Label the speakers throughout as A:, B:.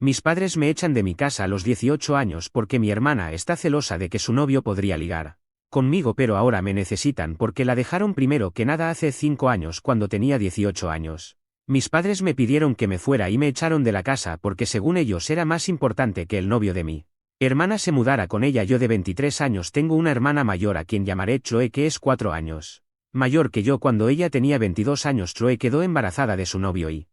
A: Mis padres me echan de mi casa a los 18 años porque mi hermana está celosa de que su novio podría ligar conmigo, pero ahora me necesitan porque la dejaron primero que nada hace 5 años cuando tenía 18 años. Mis padres me pidieron que me fuera y me echaron de la casa porque según ellos era más importante que el novio de mi hermana se mudara con ella. Yo de 23 años tengo una hermana mayor a quien llamaré Chloe, que es 4 años mayor que yo. Cuando ella tenía 22 años Chloe quedó embarazada de su novio y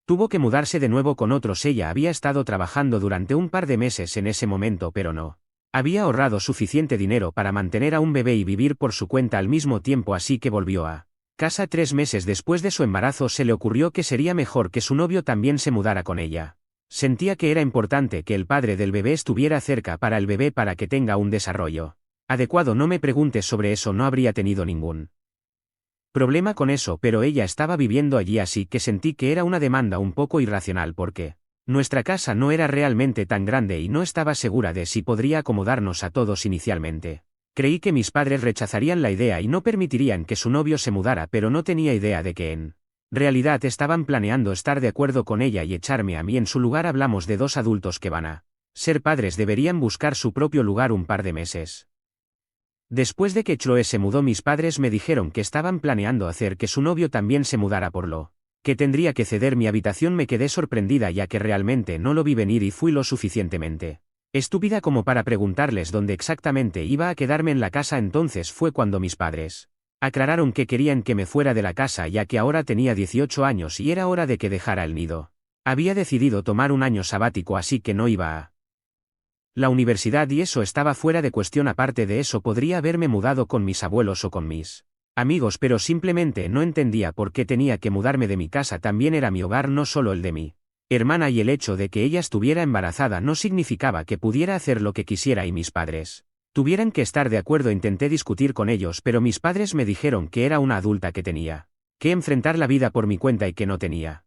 A: tuvo que mudarse de nuevo con otros. Ella había estado trabajando durante un par de meses en ese momento, pero no había ahorrado suficiente dinero para mantener a un bebé y vivir por su cuenta al mismo tiempo, así que volvió a casa 3 meses después de su embarazo. Se le ocurrió que sería mejor que su novio también se mudara con ella. Sentía que era importante que el padre del bebé estuviera cerca para el bebé para que tenga un desarrollo adecuado. No me preguntes sobre eso, no habría tenido ningún problema con eso, pero ella estaba viviendo allí, así que sentí que era una demanda un poco irracional porque nuestra casa no era realmente tan grande y no estaba segura de si podría acomodarnos a todos inicialmente. Creí que mis padres rechazarían la idea y no permitirían que su novio se mudara, pero no tenía idea de que en realidad estaban planeando estar de acuerdo con ella y echarme a mí en su lugar. Hablamos de 2 adultos que van a ser padres, deberían buscar su propio lugar un par de meses. Después de que Chloe se mudó, mis padres me dijeron que estaban planeando hacer que su novio también se mudara, por lo que tendría que ceder mi habitación. Me quedé sorprendida ya que realmente no lo vi venir y fui lo suficientemente estúpida como para preguntarles dónde exactamente iba a quedarme en la casa. Entonces fue cuando mis padres aclararon que querían que me fuera de la casa ya que ahora tenía 18 años y era hora de que dejara el nido. Había decidido tomar un año sabático, así que no iba a la universidad y eso estaba fuera de cuestión. Aparte de eso, podría haberme mudado con mis abuelos o con mis amigos, pero simplemente no entendía por qué tenía que mudarme de mi casa. También era mi hogar, no solo el de mi hermana, y el hecho de que ella estuviera embarazada no significaba que pudiera hacer lo que quisiera y mis padres tuvieran que estar de acuerdo. Intenté discutir con ellos, pero mis padres me dijeron que era una adulta que tenía que enfrentar la vida por mi cuenta y que no tenía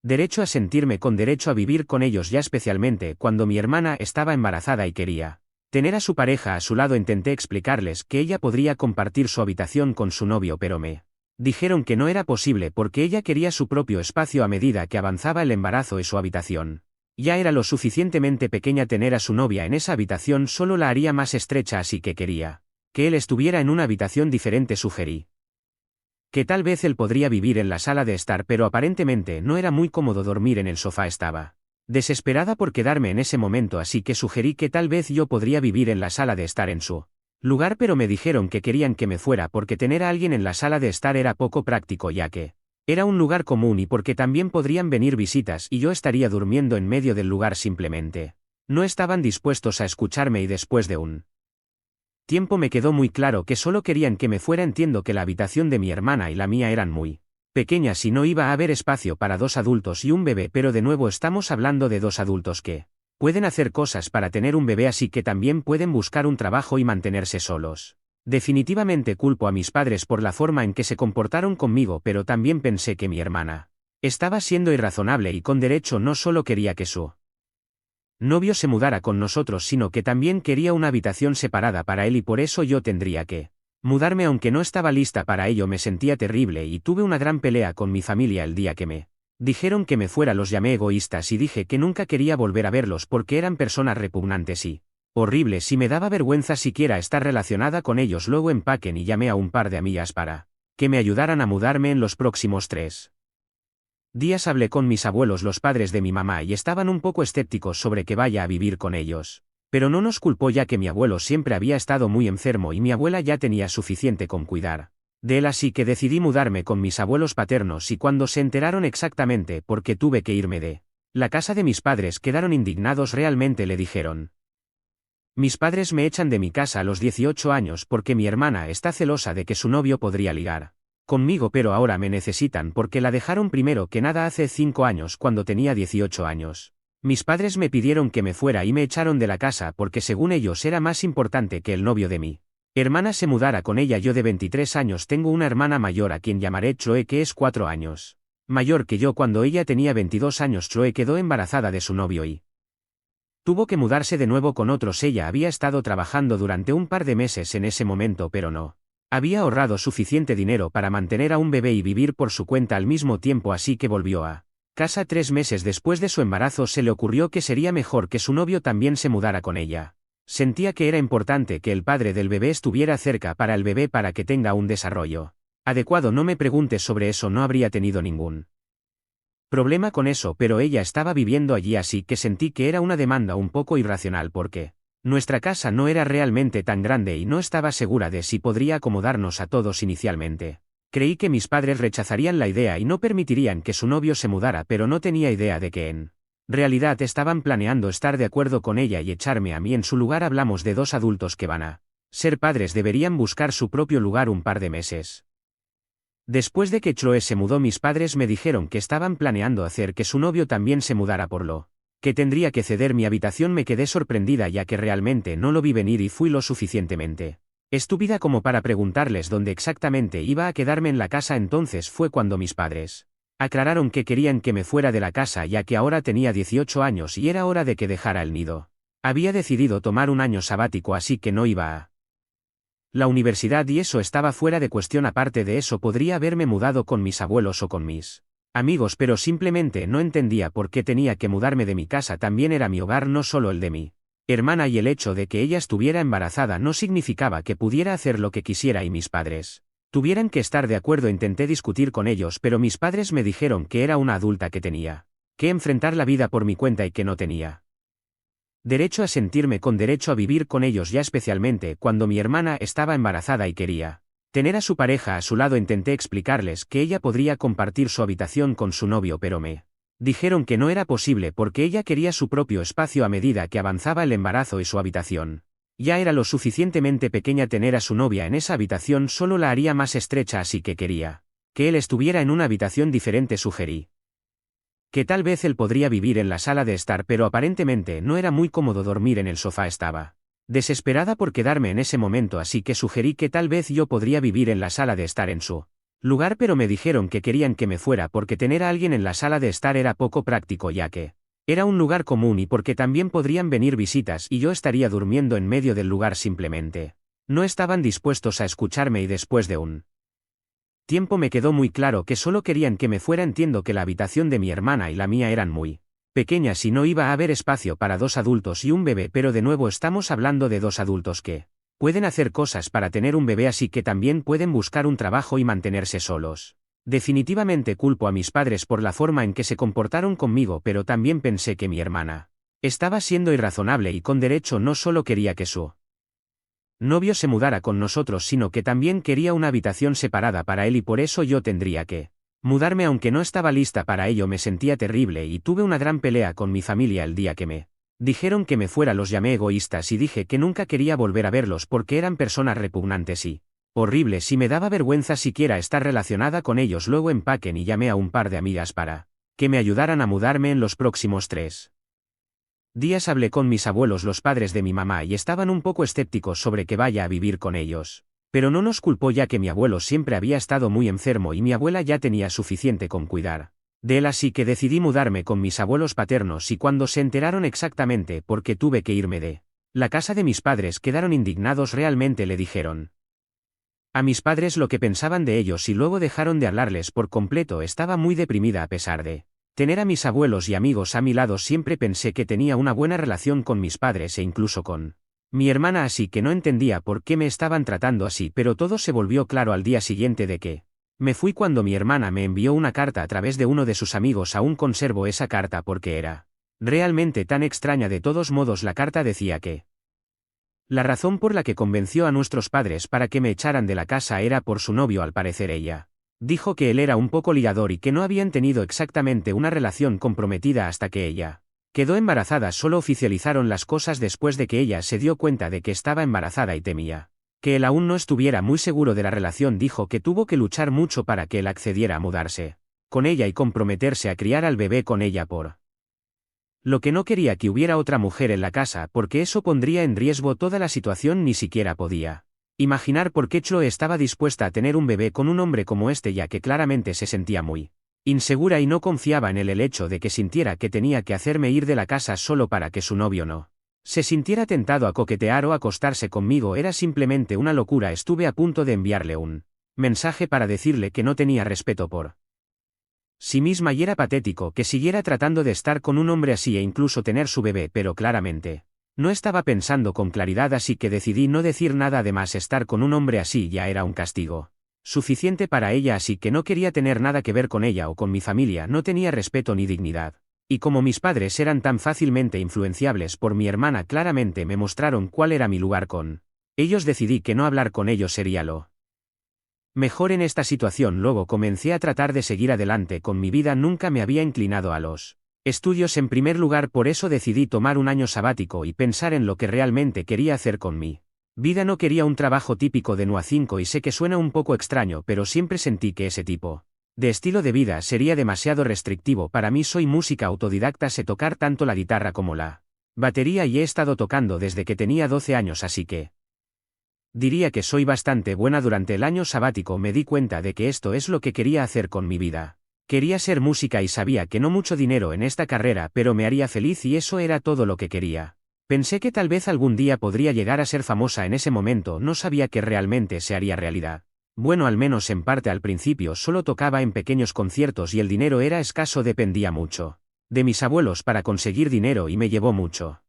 A: derecho a sentirme con derecho a vivir con ellos, ya especialmente cuando mi hermana estaba embarazada y quería tener a su pareja a su lado. Intenté explicarles que ella podría compartir su habitación con su novio, pero me dijeron que no era posible porque ella quería su propio espacio. A medida que avanzaba el embarazo y su habitación ya era lo suficientemente pequeña, tener a su novia en esa habitación solo la haría más estrecha, así que quería que él estuviera en una habitación diferente. Sugerí que tal vez él podría vivir en la sala de estar, pero aparentemente no era muy cómodo dormir en el sofá. Estaba desesperada por quedarme en ese momento, así que sugerí que tal vez yo podría vivir en la sala de estar en su lugar, pero me dijeron que querían que me fuera porque tener a alguien en la sala de estar era poco práctico, ya que era un lugar común y porque también podrían venir visitas y yo estaría durmiendo en medio del lugar. Simplemente no estaban dispuestos a escucharme y después de un tiempo me quedó muy claro que solo querían que me fuera. Entiendo que la habitación de mi hermana y la mía eran muy pequeñas y no iba a haber espacio para 2 adultos y un bebé, pero de nuevo estamos hablando de 2 adultos que pueden hacer cosas para tener un bebé, así que también pueden buscar un trabajo y mantenerse solos. Definitivamente culpo a mis padres por la forma en que se comportaron conmigo, pero también pensé que mi hermana estaba siendo irrazonable y con derecho. No solo quería que su novio se mudara con nosotros, sino que también quería una habitación separada para él y por eso yo tendría que mudarme aunque no estaba lista para ello. Me sentía terrible y tuve una gran pelea con mi familia el día que me dijeron que me fuera. Los llamé egoístas y dije que nunca quería volver a verlos porque eran personas repugnantes y horribles y me daba vergüenza siquiera estar relacionada con ellos. Luego empaquen y llamé a un par de amigas para que me ayudaran a mudarme. En los próximos 3 días hablé con mis abuelos, los padres de mi mamá, y estaban un poco escépticos sobre que vaya a vivir con ellos. Pero no nos culpó ya que mi abuelo siempre había estado muy enfermo y mi abuela ya tenía suficiente con cuidar de él, así que decidí mudarme con mis abuelos paternos. Y cuando se enteraron exactamente por qué tuve que irme de la casa de mis padres, quedaron indignados. Realmente le dijeron: mis padres me echan de mi casa a los 18 años porque mi hermana está celosa de que su novio podría ligar conmigo, pero ahora me necesitan porque la dejaron primero que nada hace 5 años cuando tenía 18 años. Mis padres me pidieron que me fuera y me echaron de la casa porque según ellos era más importante que el novio de mi hermana se mudara con ella. Yo de 23 años tengo una hermana mayor a quien llamaré Chloe, que es 4 años mayor que yo. Cuando ella tenía 22 años Chloe quedó embarazada de su novio y tuvo que mudarse de nuevo con otros. Ella había estado trabajando durante un par de meses en ese momento, pero no había ahorrado suficiente dinero para mantener a un bebé y vivir por su cuenta al mismo tiempo, así que volvió a Casa 3 meses después de su embarazo se le ocurrió que sería mejor que su novio también se mudara con ella. Sentía que era importante que el padre del bebé estuviera cerca para el bebé para que tenga un desarrollo adecuado. No me preguntes sobre eso, no habría tenido ningún problema con eso, pero ella estaba viviendo allí, así que sentí que era una demanda un poco irracional porque nuestra casa no era realmente tan grande y no estaba segura de si podría acomodarnos a todos inicialmente. Creí que mis padres rechazarían la idea y no permitirían que su novio se mudara, pero no tenía idea de que en realidad estaban planeando estar de acuerdo con ella y echarme a mí en su lugar. Hablamos de dos adultos que van a ser padres, deberían buscar su propio lugar un par de meses. Después de que Chloe se mudó, mis padres me dijeron que estaban planeando hacer que su novio también se mudara, por lo que tendría que ceder mi habitación. Me quedé sorprendida ya que realmente no lo vi venir y fui lo suficientemente estúpida como para preguntarles dónde exactamente iba a quedarme en la casa. Entonces fue cuando mis padres aclararon que querían que me fuera de la casa ya que ahora tenía 18 años y era hora de que dejara el nido. Había decidido tomar un año sabático, así que no iba a la universidad y eso estaba fuera de cuestión. Aparte de eso, podría haberme mudado con mis abuelos o con mis amigos, pero simplemente no entendía por qué tenía que mudarme de mi casa. También era mi hogar, no solo el de mi hermana, y el hecho de que ella estuviera embarazada no significaba que pudiera hacer lo que quisiera y mis padres tuvieran que estar de acuerdo. Intenté discutir con ellos, pero mis padres me dijeron que era una adulta que tenía que enfrentar la vida por mi cuenta y que no tenía derecho a sentirme con derecho a vivir con ellos, ya especialmente cuando mi hermana estaba embarazada y quería tener a su pareja a su lado. Intenté explicarles que ella podría compartir su habitación con su novio, pero me dijeron que no era posible porque ella quería su propio espacio. A medida que avanzaba el embarazo y su habitación ya era lo suficientemente pequeña, tener a su novia en esa habitación solo la haría más estrecha, así que quería que él estuviera en una habitación diferente. Sugerí que tal vez él podría vivir en la sala de estar, pero aparentemente no era muy cómodo dormir en el sofá. Estaba desesperada por quedarme en ese momento, así que sugerí que tal vez yo podría vivir en la sala de estar en su lugar, pero me dijeron que querían que me fuera porque tener a alguien en la sala de estar era poco práctico, ya que era un lugar común y porque también podrían venir visitas y yo estaría durmiendo en medio del lugar. Simplemente no estaban dispuestos a escucharme y después de un tiempo me quedó muy claro que solo querían que me fuera. Entiendo que la habitación de mi hermana y la mía eran muy pequeñas y no iba a haber espacio para dos adultos y un bebé, pero de nuevo estamos hablando de dos adultos que pueden hacer cosas para tener un bebé, así que también pueden buscar un trabajo y mantenerse solos. Definitivamente culpo a mis padres por la forma en que se comportaron conmigo, pero también pensé que mi hermana estaba siendo irrazonable y con derecho. No solo quería que su novio se mudara con nosotros, sino que también quería una habitación separada para él y por eso yo tendría que mudarme, aunque no estaba lista para ello. Me sentía terrible y tuve una gran pelea con mi familia el día que me dijeron que me fuera. Los llamé egoístas y dije que nunca quería volver a verlos porque eran personas repugnantes y horribles y me daba vergüenza siquiera estar relacionada con ellos. Luego empaqué y llamé a un par de amigas para que me ayudaran a mudarme. En los próximos 3 días hablé con mis abuelos, los padres de mi mamá, y estaban un poco escépticos sobre que vaya a vivir con ellos. Pero no nos culpó ya que mi abuelo siempre había estado muy enfermo y mi abuela ya tenía suficiente con cuidar de él, así que decidí mudarme con mis abuelos paternos. Y cuando se enteraron exactamente por qué tuve que irme de la casa de mis padres, quedaron indignados. Realmente le dijeron a mis padres lo que pensaban de ellos y luego dejaron de hablarles por completo. Estaba muy deprimida a pesar de tener a mis abuelos y amigos a mi lado. Siempre pensé que tenía una buena relación con mis padres e incluso con mi hermana, así que no entendía por qué me estaban tratando así, pero todo se volvió claro al día siguiente de que me fui cuando mi hermana me envió una carta a través de uno de sus amigos. Aún conservo esa carta porque era realmente tan extraña. De todos modos, la carta decía que la razón por la que convenció a nuestros padres para que me echaran de la casa era por su novio. Al parecer ella dijo que él era un poco ligador y que no habían tenido exactamente una relación comprometida hasta que ella quedó embarazada. Solo oficializaron las cosas después de que ella se dio cuenta de que estaba embarazada y temía que él aún no estuviera muy seguro de la relación. Dijo que tuvo que luchar mucho para que él accediera a mudarse con ella y comprometerse a criar al bebé con ella, por lo que no quería que hubiera otra mujer en la casa porque eso pondría en riesgo toda la situación. Ni siquiera podía imaginar por qué Chloe estaba dispuesta a tener un bebé con un hombre como este, ya que claramente se sentía muy insegura y no confiaba en él. El hecho de que sintiera que tenía que hacerme ir de la casa solo para que su novio no se sintiera tentado a coquetear o acostarse conmigo era simplemente una locura. Estuve a punto de enviarle un mensaje para decirle que no tenía respeto por Sí misma y era patético que siguiera tratando de estar con un hombre así e incluso tener su bebé, pero claramente no estaba pensando con claridad, así que decidí no decir nada. Además, estar con un hombre así ya era un castigo suficiente para ella, así que no quería tener nada que ver con ella o con mi familia. No tenía respeto ni dignidad. Y como mis padres eran tan fácilmente influenciables por mi hermana, claramente me mostraron cuál era mi lugar con ellos. Decidí que no hablar con ellos sería lo mejor en esta situación. Luego comencé a tratar de seguir adelante con mi vida. Nunca me había inclinado a los estudios en primer lugar, por eso decidí tomar un año sabático y pensar en lo que realmente quería hacer con mi vida. No quería un trabajo típico de 9 a 5 y sé que suena un poco extraño, pero siempre sentí que ese tipo de estilo de vida sería demasiado restrictivo para mí. Soy música autodidacta, sé tocar tanto la guitarra como la batería y he estado tocando desde que tenía 12 años, así que diría que soy bastante buena. Durante el año sabático me di cuenta de que esto es lo que quería hacer con mi vida. Quería ser música y sabía que no mucho dinero en esta carrera, pero me haría feliz y eso era todo lo que quería. Pensé que tal vez algún día podría llegar a ser famosa. En ese momento no sabía que realmente se haría realidad. Bueno, al menos en parte. Al principio solo tocaba en pequeños conciertos y el dinero era escaso. Dependía mucho de mis abuelos para conseguir dinero y me llevó mucho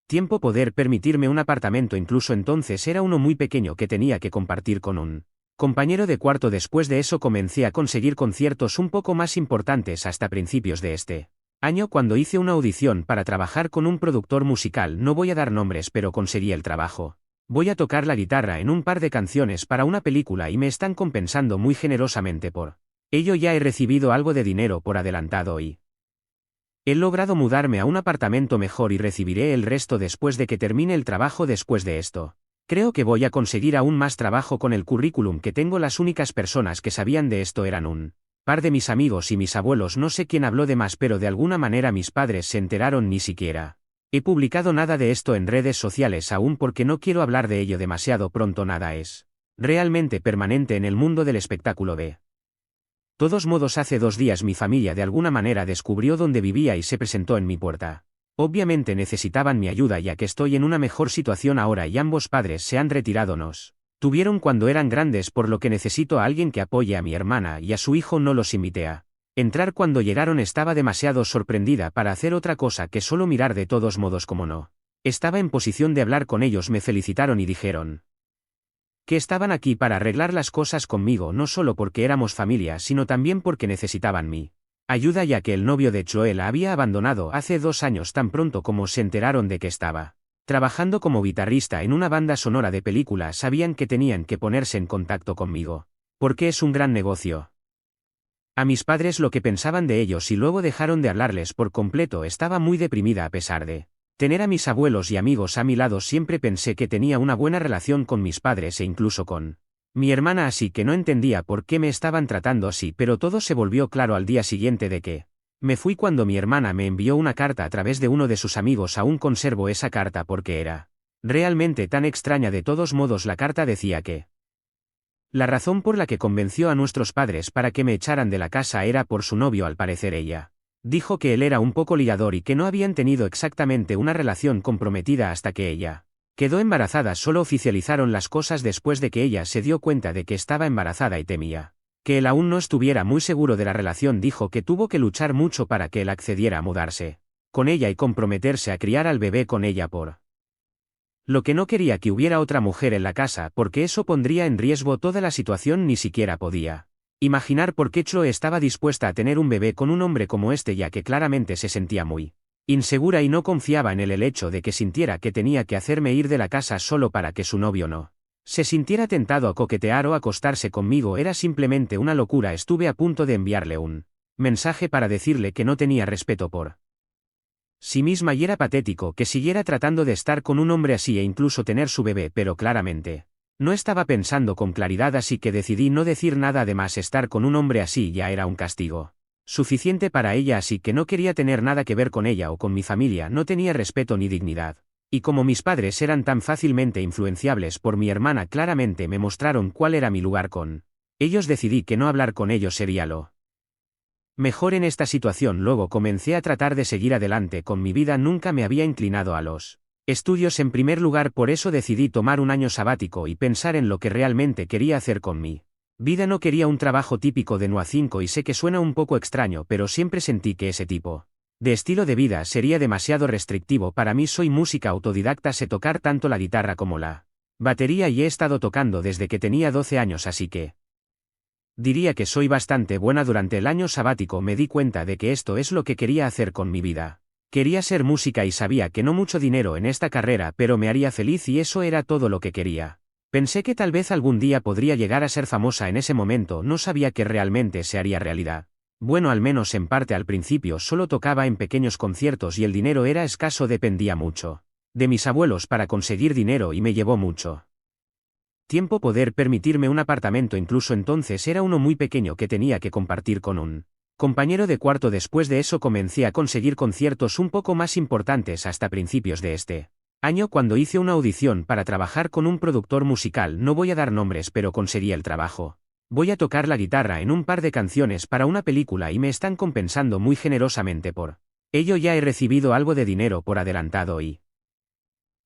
A: tiempo poder permitirme un apartamento. Incluso entonces era uno muy pequeño que tenía que compartir con un compañero de cuarto. Después de eso comencé a conseguir conciertos un poco más importantes hasta principios de este año, cuando hice una audición para trabajar con un productor musical. No voy a dar nombres, pero conseguí el trabajo. Voy a tocar la guitarra en un par de canciones para una película y me están compensando muy generosamente por ello. Ya he recibido algo de dinero por adelantado y he logrado mudarme a un apartamento mejor y recibiré el resto después de que termine el trabajo. Después de esto, creo que voy a conseguir aún más trabajo con el currículum que tengo. Las únicas personas que sabían de esto eran un par de mis amigos y mis abuelos. No sé quién habló de más, pero de alguna manera mis padres se enteraron. Ni siquiera he publicado nada de esto en redes sociales aún porque no quiero hablar de ello demasiado pronto. Nada es realmente permanente en el mundo del espectáculo. De todos modos, hace 2 días mi familia de alguna manera descubrió dónde vivía y se presentó en mi puerta. Obviamente necesitaban mi ayuda, ya que estoy en una mejor situación ahora y ambos padres se han retirado. Nos tuvieron cuando eran grandes, por lo que necesito a alguien que apoye a mi hermana y a su hijo. No los invité a entrar cuando llegaron. Estaba demasiado sorprendida para hacer otra cosa que solo mirar. De todos modos, como no estaba en posición de hablar con ellos, me felicitaron y dijeron que estaban aquí para arreglar las cosas conmigo, no solo porque éramos familia, sino también porque necesitaban mi ayuda, ya que el novio de Chloe la había abandonado hace 2 años. Tan pronto como se enteraron de que estaba trabajando como guitarrista en una banda sonora de película, sabían que tenían que ponerse en contacto conmigo, porque es un gran negocio. A mis padres lo que pensaban de ellos y luego dejaron de hablarles por completo. Estaba muy deprimida a pesar de tener a mis abuelos y amigos a mi lado. Siempre pensé que tenía una buena relación con mis padres e incluso con mi hermana, así que no entendía por qué me estaban tratando así, pero todo se volvió claro al día siguiente de que me fui, cuando mi hermana me envió una carta a través de uno de sus amigos. Aún conservo esa carta porque era realmente tan extraña. De todos modos, la carta decía que la razón por la que convenció a nuestros padres para que me echaran de la casa era por su novio. Al parecer ella dijo que él era un poco ligador y que no habían tenido exactamente una relación comprometida hasta que ella quedó embarazada. Solo oficializaron las cosas después de que ella se dio cuenta de que estaba embarazada y temía que él aún no estuviera muy seguro de la relación. Dijo que tuvo que luchar mucho para que él accediera a mudarse con ella y comprometerse a criar al bebé con ella, por lo que no quería que hubiera otra mujer en la casa, porque eso pondría en riesgo toda la situación. Ni siquiera podía imaginar por qué Chloe estaba dispuesta a tener un bebé con un hombre como este, ya que claramente se sentía muy insegura y no confiaba en él. El hecho de que sintiera que tenía que hacerme ir de la casa solo para que su novio no se sintiera tentado a coquetear o acostarse conmigo era simplemente una locura. Estuve a punto de enviarle un mensaje para decirle que no tenía respeto por sí misma y era patético que siguiera tratando de estar con un hombre así e incluso tener su bebé, pero claramente no estaba pensando con claridad, así que decidí no decir nada. Además, estar con un hombre así ya era un castigo suficiente para ella, así que no quería tener nada que ver con ella o con mi familia. No tenía respeto ni dignidad. Y como mis padres eran tan fácilmente influenciables por mi hermana, claramente me mostraron cuál era mi lugar con ellos. Decidí que no hablar con ellos sería lo mejor en esta situación. Luego comencé a tratar de seguir adelante con mi vida. Nunca me había inclinado a los estudios en primer lugar, por eso decidí tomar un año sabático y pensar en lo que realmente quería hacer con mi Vida no quería un trabajo típico de 9 a 5 y sé que suena un poco extraño, pero siempre sentí que ese tipo de estilo de vida sería demasiado restrictivo para mí. Soy música autodidacta, sé tocar tanto la guitarra como la batería y he estado tocando desde que tenía 12 años, así que diría que soy bastante buena. Durante el año sabático me di cuenta de que esto es lo que quería hacer con mi vida. Quería ser música y sabía que no mucho dinero en esta carrera, pero me haría feliz y eso era todo lo que quería. Pensé que tal vez algún día podría llegar a ser famosa. En ese momento no sabía que realmente se haría realidad. Bueno, al menos en parte. Al principio solo tocaba en pequeños conciertos y el dinero era escaso, dependía mucho de mis abuelos para conseguir dinero y me llevó mucho tiempo poder permitirme un apartamento. Incluso entonces era uno muy pequeño que tenía que compartir con un compañero de cuarto. Después de eso comencé a conseguir conciertos un poco más importantes hasta principios de este año, cuando hice una audición para trabajar con un productor musical. No voy a dar nombres, pero conseguí el trabajo. Voy a tocar la guitarra en un par de canciones para una película y me están compensando muy generosamente por ello. Ya he recibido algo de dinero por adelantado y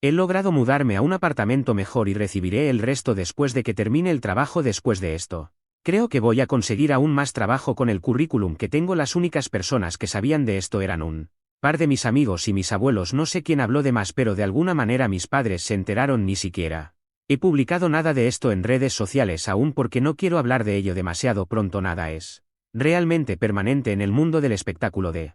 A: he logrado mudarme a un apartamento mejor y recibiré el resto después de que termine el trabajo. Después de esto, creo que voy a conseguir aún más trabajo con el currículum que tengo. Las únicas personas que sabían de esto eran un par de mis amigos y mis abuelos. No sé quién habló de más, pero de alguna manera mis padres se enteraron. Ni siquiera he publicado nada de esto en redes sociales aún porque no quiero hablar de ello demasiado pronto. Nada es realmente permanente en el mundo del espectáculo. De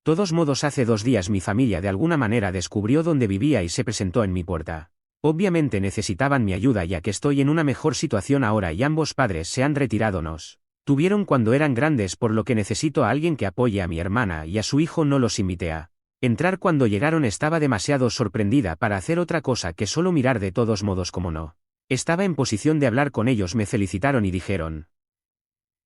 A: todos modos, hace 2 días mi familia de alguna manera descubrió dónde vivía y se presentó en mi puerta. Obviamente necesitaban mi ayuda ya que estoy en una mejor situación ahora y ambos padres se han retirado. Nos tuvieron cuando eran grandes, por lo que necesito a alguien que apoye a mi hermana y a su hijo. No los invité a entrar cuando llegaron. Estaba demasiado sorprendida para hacer otra cosa que solo mirar. De todos modos, como no estaba en posición de hablar con ellos, me felicitaron y dijeron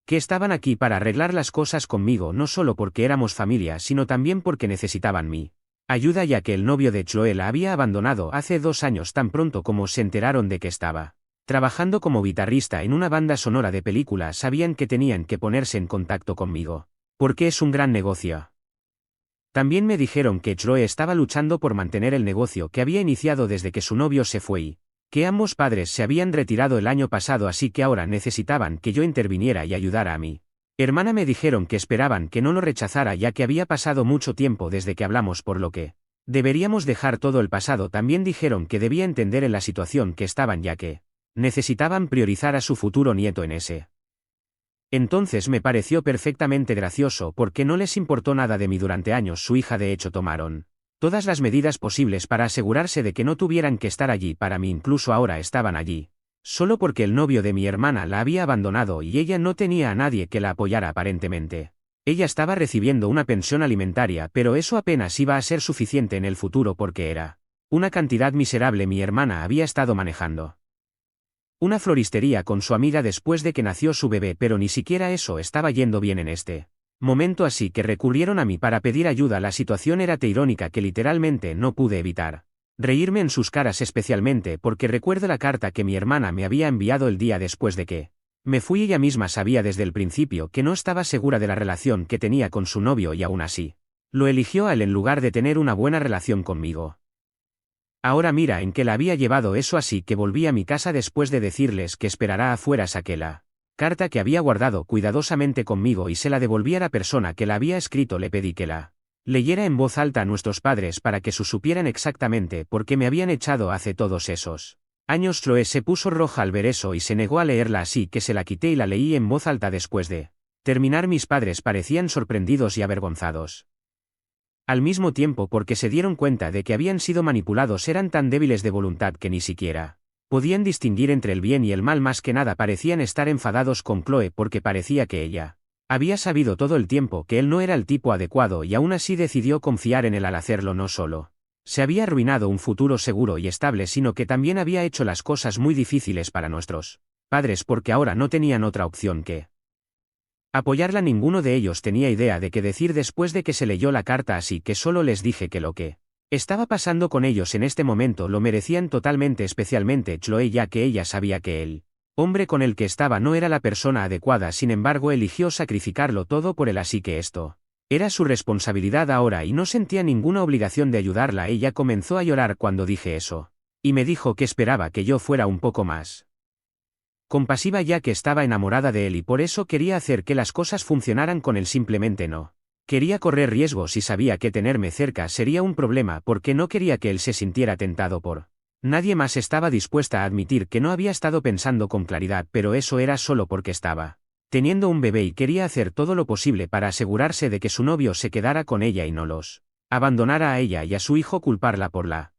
A: que estaban aquí para arreglar las cosas conmigo, no solo porque éramos familia, sino también porque necesitaban mi ayuda, ya que el novio de Chloe la había abandonado hace 2 años. Tan pronto como se enteraron de que estaba trabajando como guitarrista en una banda sonora de película, sabían que tenían que ponerse en contacto conmigo, porque es un gran negocio. También me dijeron que Chloe estaba luchando por mantener el negocio que había iniciado desde que su novio se fue y que ambos padres se habían retirado el año pasado, así que ahora necesitaban que yo interviniera y ayudara a mi hermana. Me dijeron que esperaban que no lo rechazara ya que había pasado mucho tiempo desde que hablamos, por lo que deberíamos dejar todo el pasado. También dijeron que debía entender en la situación que estaban, ya que necesitaban priorizar a su futuro nieto en ese. Entonces me pareció perfectamente gracioso porque no les importó nada de mí durante años. Su hija de hecho tomaron todas las medidas posibles para asegurarse de que no tuvieran que estar allí para mí. Incluso ahora estaban allí solo porque el novio de mi hermana la había abandonado y ella no tenía a nadie que la apoyara aparentemente. Ella estaba recibiendo una pensión alimentaria, pero eso apenas iba a ser suficiente en el futuro porque era una cantidad miserable. Mi hermana había estado manejando una floristería con su amiga después de que nació su bebé, pero ni siquiera eso estaba yendo bien en este momento, así que recurrieron a mí para pedir ayuda. La situación era tan irónica que literalmente no pude evitar reírme en sus caras, especialmente porque recuerdo la carta que mi hermana me había enviado el día después de que me fui. Ella misma sabía desde el principio que no estaba segura de la relación que tenía con su novio y aún así lo eligió a él en lugar de tener una buena relación conmigo. Ahora mira en qué la había llevado eso, así que volví a mi casa después de decirles que esperará afuera. Saqué la carta que había guardado cuidadosamente conmigo y se la devolví a la persona que la había escrito. Le pedí que la leyera en voz alta a nuestros padres para que supieran exactamente por qué me habían echado hace todos esos años. Chloe se puso roja al ver eso y se negó a leerla, así que se la quité y la leí en voz alta. Después de terminar, mis padres parecían sorprendidos y avergonzados al mismo tiempo porque se dieron cuenta de que habían sido manipulados. Eran tan débiles de voluntad que ni siquiera podían distinguir entre el bien y el mal. Más que nada parecían estar enfadados con Chloe porque parecía que ella había sabido todo el tiempo que él no era el tipo adecuado y aún así decidió confiar en él. Al hacerlo, no solo se había arruinado un futuro seguro y estable, sino que también había hecho las cosas muy difíciles para nuestros padres porque ahora no tenían otra opción que apoyarla. Ninguno de ellos tenía idea de qué decir después de que se leyó la carta, así que solo les dije que lo que estaba pasando con ellos en este momento lo merecían totalmente, especialmente Chloe, ya que ella sabía que el hombre con el que estaba no era la persona adecuada. Sin embargo, eligió sacrificarlo todo por él, así que esto era su responsabilidad ahora y no sentía ninguna obligación de ayudarla. Ella comenzó a llorar cuando dije eso y me dijo que esperaba que yo fuera un poco más compasiva ya que estaba enamorada de él y por eso quería hacer que las cosas funcionaran con él, simplemente no. Quería correr riesgos y sabía que tenerme cerca sería un problema porque no quería que él se sintiera tentado por. Nadie más estaba dispuesta a admitir que no había estado pensando con claridad, pero eso era solo porque estaba teniendo un bebé y quería hacer todo lo posible para asegurarse de que su novio se quedara con ella y no los abandonara a ella y a su hijo. Culparla por la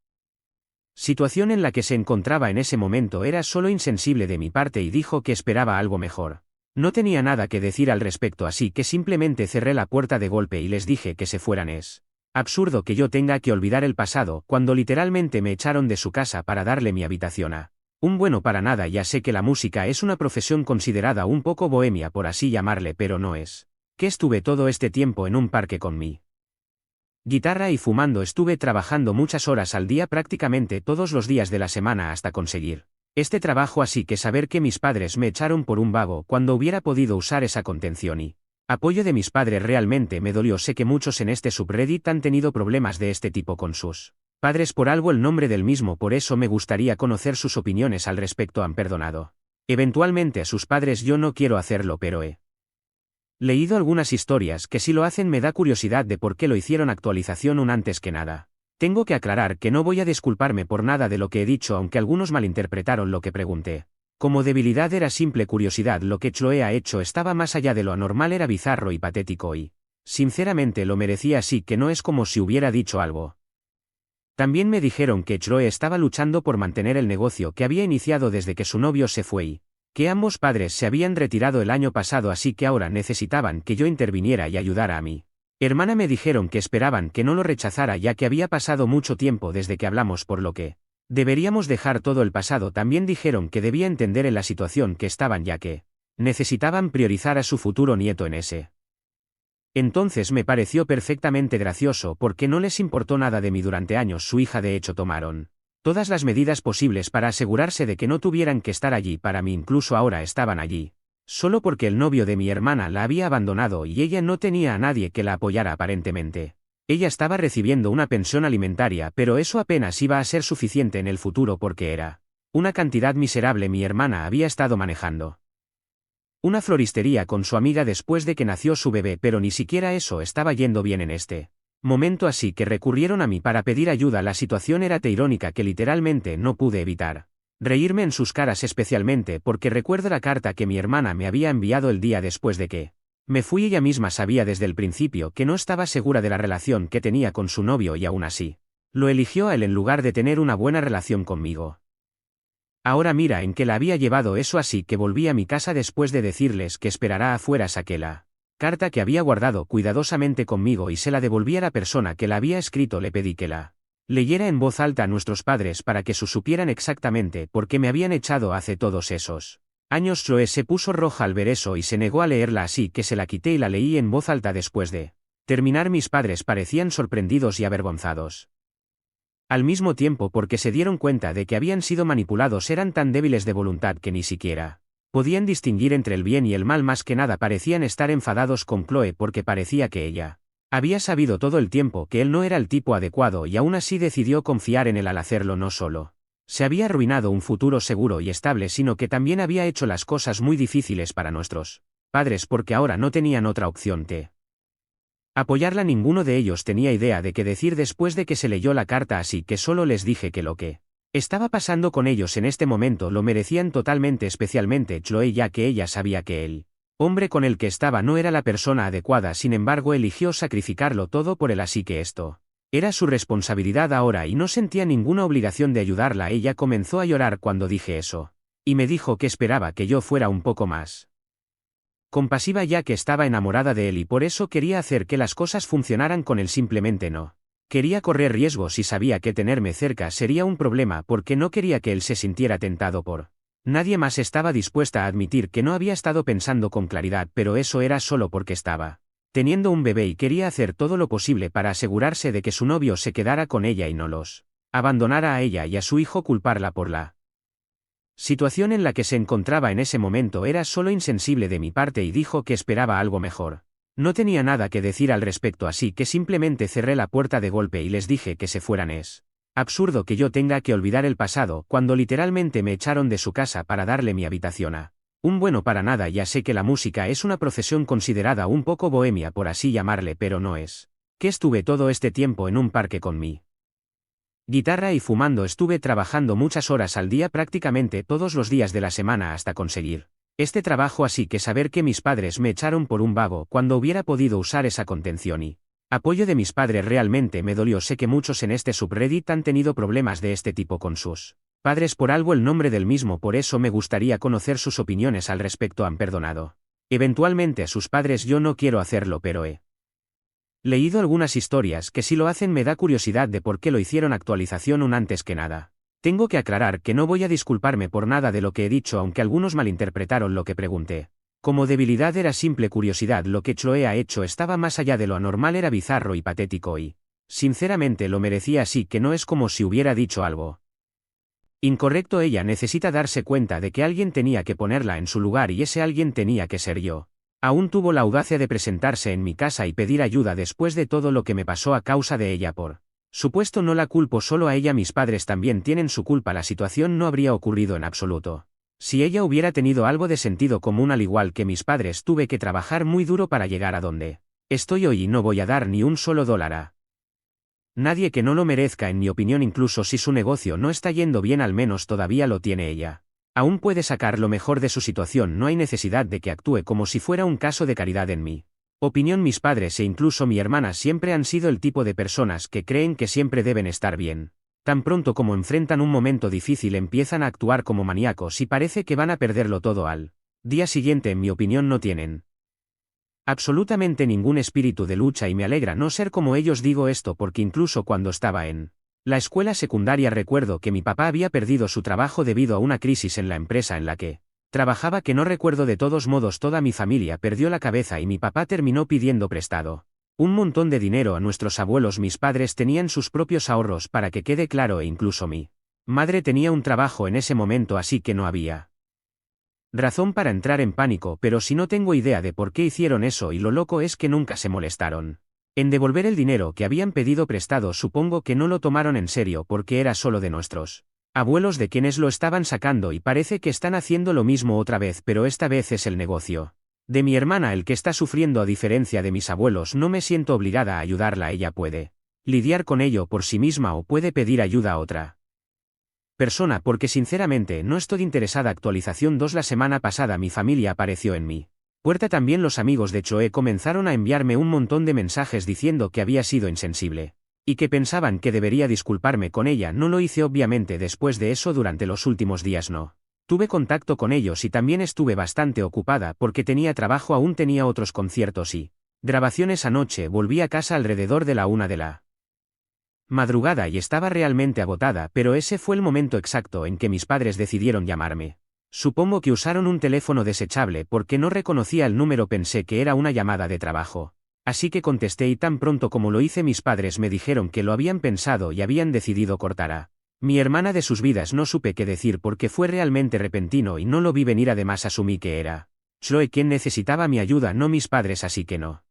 A: situación en la que se encontraba en ese momento era solo insensible de mi parte y dijo que esperaba algo mejor. No tenía nada que decir al respecto, así que simplemente cerré la puerta de golpe y les dije que se fueran. Es absurdo que yo tenga que olvidar el pasado cuando literalmente me echaron de su casa para darle mi habitación a un bueno para nada. Ya sé que la música es una profesión considerada un poco bohemia, por así llamarle, pero no es. Que estuve todo este tiempo en un parque con mi guitarra y fumando. Estuve trabajando muchas horas al día prácticamente todos los días de la semana hasta conseguir este trabajo, así que saber que mis padres me echaron por un vago cuando hubiera podido usar esa contención y apoyo de mis padres realmente me dolió. Sé que muchos en este subreddit han tenido problemas de este tipo con sus padres, por algo el nombre del mismo, por eso me gustaría conocer sus opiniones al respecto. ¿Han perdonado eventualmente a sus padres? Yo no quiero hacerlo, pero he leído algunas historias que si lo hacen me da curiosidad de por qué lo hicieron. Actualización 1. Antes que nada, tengo que aclarar que no voy a disculparme por nada de lo que he dicho, aunque algunos malinterpretaron lo que pregunté. Como debilidad era simple curiosidad. Lo que Chloe ha hecho estaba más allá de lo anormal, era bizarro y patético y, sinceramente, lo merecía, así que no es como si hubiera dicho algo. También me dijeron que Chloe estaba luchando por mantener el negocio que había iniciado desde que su novio se fue y que ambos padres se habían retirado el año pasado, así que ahora necesitaban que yo interviniera y ayudara a mi hermana. Me dijeron que esperaban que no lo rechazara ya que había pasado mucho tiempo desde que hablamos, por lo que deberíamos dejar todo el pasado. También dijeron que debía entender en la situación que estaban ya que necesitaban priorizar a su futuro nieto en ese. Entonces me pareció perfectamente gracioso porque no les importó nada de mí durante años. Su hija de hecho tomaron todas las medidas posibles para asegurarse de que no tuvieran que estar allí para mí. Incluso ahora estaban allí solo porque el novio de mi hermana la había abandonado y ella no tenía a nadie que la apoyara aparentemente. Ella estaba recibiendo una pensión alimentaria, pero eso apenas iba a ser suficiente en el futuro porque era una cantidad miserable. Mi hermana había estado manejando una floristería con su amiga después de que nació su bebé, pero ni siquiera eso estaba yendo bien en este momento, así que recurrieron a mí para pedir ayuda. La situación era tan irónica que literalmente no pude evitar reírme en sus caras, especialmente porque recuerdo la carta que mi hermana me había enviado el día después de que me fui. Ella misma sabía desde el principio que no estaba segura de la relación que tenía con su novio y aún así lo eligió a él en lugar de tener una buena relación conmigo. Ahora mira en qué la había llevado eso, así que volví a mi casa después de decirles que esperará afuera. Saqué la carta que había guardado cuidadosamente conmigo y se la devolví a la persona que la había escrito. Le pedí que la leyera en voz alta a nuestros padres para que supieran exactamente por qué me habían echado hace todos esos años. Chloe se puso roja al ver eso y se negó a leerla, así que se la quité y la leí en voz alta. Después de terminar, mis padres parecían sorprendidos y avergonzados al mismo tiempo porque se dieron cuenta de que habían sido manipulados. Eran tan débiles de voluntad que ni siquiera podían distinguir entre el bien y el mal. Más que nada parecían estar enfadados con Chloe porque parecía que ella había sabido todo el tiempo que él no era el tipo adecuado y aún así decidió confiar en él. Al hacerlo no solo se había arruinado un futuro seguro y estable, sino que también había hecho las cosas muy difíciles para nuestros padres porque ahora no tenían otra opción que apoyarla. Ninguno de ellos tenía idea de qué decir después de que se leyó la carta, así que solo les dije que lo que estaba pasando con ellos en este momento lo merecían totalmente, especialmente Chloe, ya que ella sabía que el hombre con el que estaba no era la persona adecuada. Sin embargo, eligió sacrificarlo todo por él, así que esto era su responsabilidad ahora y no sentía ninguna obligación de ayudarla. Ella comenzó a llorar cuando dije eso y me dijo que esperaba que yo fuera un poco más compasiva ya que estaba enamorada de él y por eso quería hacer que las cosas funcionaran con él. Simplemente no quería correr riesgos y sabía que tenerme cerca sería un problema porque no quería que él se sintiera tentado por. Nadie más estaba dispuesta a admitir que no había estado pensando con claridad, pero eso era solo porque estaba teniendo un bebé y quería hacer todo lo posible para asegurarse de que su novio se quedara con ella y no los abandonara a ella y a su hijo. Culparla por la situación en la que se encontraba en ese momento era solo insensible de mi parte y dijo que esperaba algo mejor. No tenía nada que decir al respecto, así que simplemente cerré la puerta de golpe y les dije que se fueran. Es Absurdo que yo tenga que olvidar el pasado cuando literalmente me echaron de su casa para darle mi habitación a un bueno para nada. Ya sé que la música es una profesión considerada un poco bohemia por así llamarle, pero no es. Que estuve todo este tiempo en un parque con mi guitarra y fumando. Estuve trabajando muchas horas al día prácticamente todos los días de la semana hasta conseguir este trabajo, así que saber que mis padres me echaron por un vago cuando hubiera podido usar esa contención y apoyo de mis padres realmente me dolió. Sé que muchos en este subreddit han tenido problemas de este tipo con sus padres, por algo el nombre del mismo, por eso me gustaría conocer sus opiniones al respecto. ¿Han perdonado eventualmente a sus padres? Yo no quiero hacerlo, pero he leído algunas historias que si lo hacen me da curiosidad de por qué lo hicieron. Actualización un antes que nada. Tengo que aclarar que no voy a disculparme por nada de lo que he dicho, aunque algunos malinterpretaron lo que pregunté. Como debilidad era simple curiosidad. Lo que Chloe ha hecho estaba más allá de lo anormal, era bizarro y patético y, sinceramente, lo merecía, así que no es como si hubiera dicho algo incorrecto. Ella necesita darse cuenta de que alguien tenía que ponerla en su lugar y ese alguien tenía que ser yo. Aún tuvo la audacia de presentarse en mi casa y pedir ayuda después de todo lo que me pasó a causa de ella. Por supuesto no la culpo solo a ella, mis padres también tienen su culpa. La situación no habría ocurrido en absoluto si ella hubiera tenido algo de sentido común. Al igual que mis padres, tuve que trabajar muy duro para llegar a donde estoy hoy y no voy a dar ni un solo dólar a nadie que no lo merezca, en mi opinión. Incluso si su negocio no está yendo bien, al menos todavía lo tiene ella. Aún puede sacar lo mejor de su situación. No hay necesidad de que actúe como si fuera un caso de caridad. En mi opinión, mis padres e incluso mi hermana siempre han sido el tipo de personas que creen que siempre deben estar bien. Tan pronto como enfrentan un momento difícil empiezan a actuar como maníacos y parece que van a perderlo todo al día siguiente. En mi opinión no tienen absolutamente ningún espíritu de lucha y me alegra no ser como ellos. Digo esto porque incluso cuando estaba en la escuela secundaria recuerdo que mi papá había perdido su trabajo debido a una crisis en la empresa en la que trabajaba, que no recuerdo. De todos modos, toda mi familia perdió la cabeza y mi papá terminó pidiendo prestado un montón de dinero a nuestros abuelos. Mis padres tenían sus propios ahorros, para que quede claro, e incluso mi madre tenía un trabajo en ese momento, así que no había razón para entrar en pánico. Pero si no tengo idea de por qué hicieron eso, y lo loco es que nunca se molestaron en devolver el dinero que habían pedido prestado. Supongo que no lo tomaron en serio porque era solo de nuestros abuelos de quienes lo estaban sacando, y parece que están haciendo lo mismo otra vez, pero esta vez es el negocio de mi hermana el que está sufriendo. A diferencia de mis abuelos, no me siento obligada a ayudarla. Ella puede lidiar con ello por sí misma o puede pedir ayuda a otra persona, porque sinceramente no estoy interesada. Actualización 2. La semana pasada mi familia apareció en mi puerta. También los amigos de Chloe comenzaron a enviarme un montón de mensajes diciendo que había sido insensible y que pensaban que debería disculparme con ella. No lo hice, obviamente. Después de eso, durante los últimos días no tuve contacto con ellos y también estuve bastante ocupada porque tenía trabajo. Aún tenía otros conciertos y grabaciones. Anoche volví a casa alrededor de la 1 de la madrugada y estaba realmente agotada, pero ese fue el momento exacto en que mis padres decidieron llamarme. Supongo que usaron un teléfono desechable porque no reconocía el número. Pensé que era una llamada de trabajo. Así que contesté, y tan pronto como lo hice mis padres me dijeron que lo habían pensado y habían decidido cortar a mi hermana de sus vidas. No supe qué decir porque fue realmente repentino y no lo vi venir. Además asumí que era Chloe quien necesitaba mi ayuda, no mis padres, así que no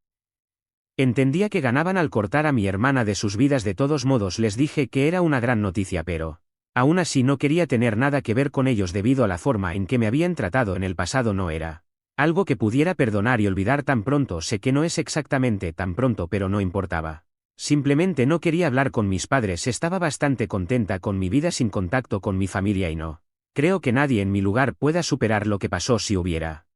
A: entendía que ganaban al cortar a mi hermana de sus vidas. De todos modos les dije que era una gran noticia, pero aún así no quería tener nada que ver con ellos debido a la forma en que me habían tratado en el pasado. No era algo que pudiera perdonar y olvidar tan pronto. Sé que no es exactamente tan pronto, pero no importaba. Simplemente no quería hablar con mis padres. Estaba bastante contenta con mi vida sin contacto con mi familia y no creo que nadie en mi lugar pueda superar lo que pasó. Si hubiera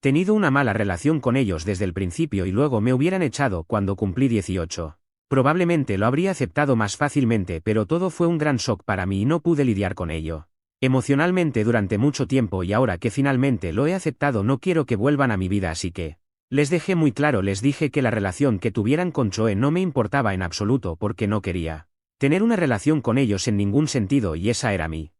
A: tenido una mala relación con ellos desde el principio y luego me hubieran echado cuando cumplí 18, probablemente lo habría aceptado más fácilmente, pero todo fue un gran shock para mí y no pude lidiar con ello emocionalmente durante mucho tiempo, y ahora que finalmente lo he aceptado no quiero que vuelvan a mi vida, así que les dejé muy claro. Les dije que la relación que tuvieran con Chloe no me importaba en absoluto porque no quería tener una relación con ellos en ningún sentido, y esa era mi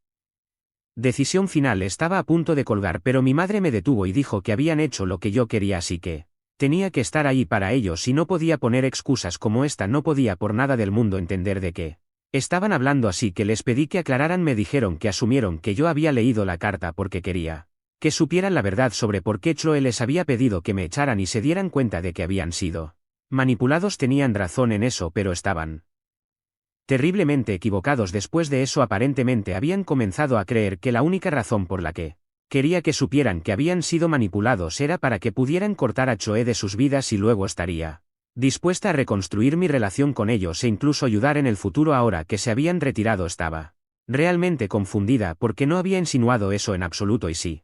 A: decisión final. Estaba a punto de colgar, pero mi madre me detuvo y dijo que habían hecho lo que yo quería, así que tenía que estar ahí para ellos y no podía poner excusas como esta. No podía por nada del mundo entender de qué estaban hablando, así que les pedí que aclararan. Me dijeron que asumieron que yo había leído la carta porque quería que supieran la verdad sobre por qué Chloe les había pedido que me echaran y se dieran cuenta de que habían sido manipulados. Tenían razón en eso, pero estaban Terriblemente equivocados después de eso aparentemente habían comenzado a creer que la única razón por la que quería que supieran que habían sido manipulados era para que pudieran cortar a Choe de sus vidas y luego estaría dispuesta a reconstruir mi relación con ellos e incluso ayudar en el futuro ahora que se habían retirado. Estaba realmente confundida porque no había insinuado eso en absoluto y sí.